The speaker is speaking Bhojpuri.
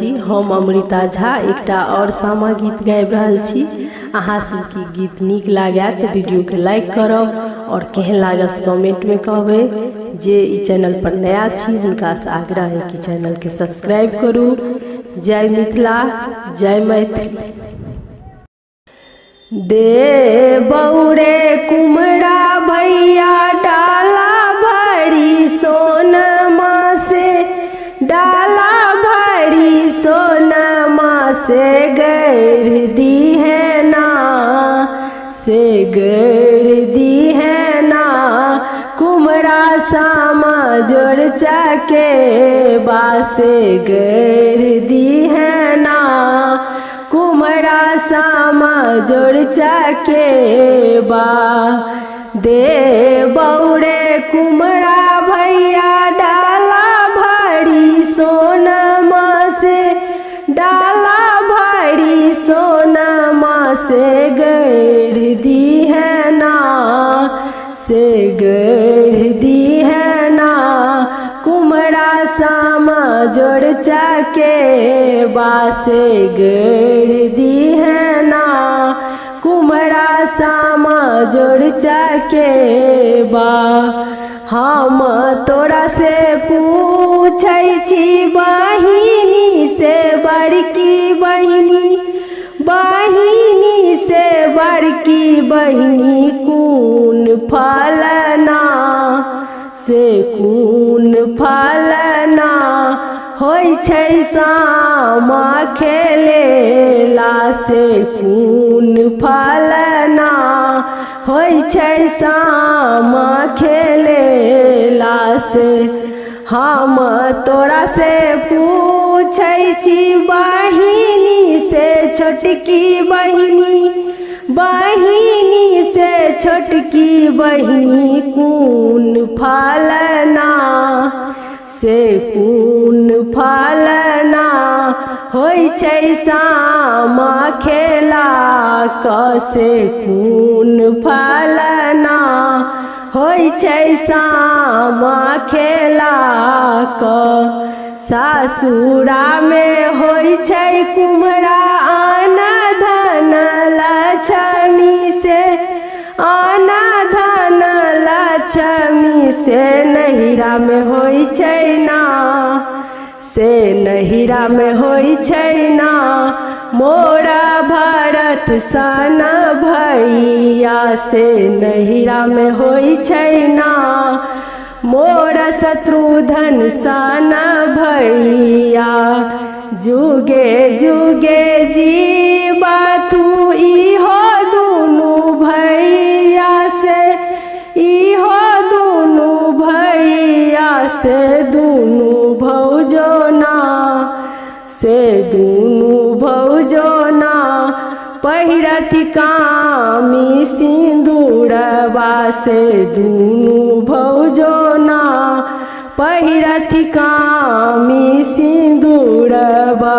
छी। हम अमृता झा एकटा और सामा गीत गाबि रहल छी। अहाँ सबके गीत नीक लागै तो वीडियो के लाइक करब और केहन लागल कमेंट में कहबे। जे ई चैनल पर नया छी हुनका से आग्रह है कि चैनल के सब्सक्राइब करू। जय मिथिला, जय मैथिली। दे बौरे कुमरा भैया डाला भरी सोनमा से, डाला भरी सोनमा से गैर दी है ना, से गैर दी है ना। कुमरा सामा जोड़ चाके बासे गैर दी है ना। कुमरा सामा जोड़ चाके बा। दे बौरे कुमरा भैया डाला भरी सोनमा से, डाला भरी सोनमा से गैर दी है ना, से गैर दी है ना। कुमरा सामा जोड़ चाके बासे गैर दी है ना। कुमरा सामा जोड़ चाके बा। हम तोरा से पूछै छी बहिनी से बड़की बहिनी, बहिनी से बड़की बहिनी कून फलना, से कून फलना। होय छै सामा खेलेला से कून फलना, होय छै सामा खेलेला से। हम तोरा से पूछै छी बहिनी से छोटकी बहिनी, बहिनी से छोटकी बहिनी कून फलना, से कून फलना। होय छै सामा खेला क से कून फलना, होय छै सामा खेला क। सासुरा में होय छै कुमरा आना धन लक्ष्मी से, आना धन लक्ष्मी से। नहिरा में होय छै ना, से नहिरा में होय छै ना। मोरा भरत सन भैया से नहिरा में होय छै ना। मोरा शत्रुघ्न सन भैया जुगे जुगे जीवा तू इहो दुनु भैया से, इहो दुनु भैया से। दुनु भौजो ना, से दुनु भौजो ना। पहिरति कामी सिंदूरबा से दुनु भौजो ना, पहिरति कामी सिंदूरबा।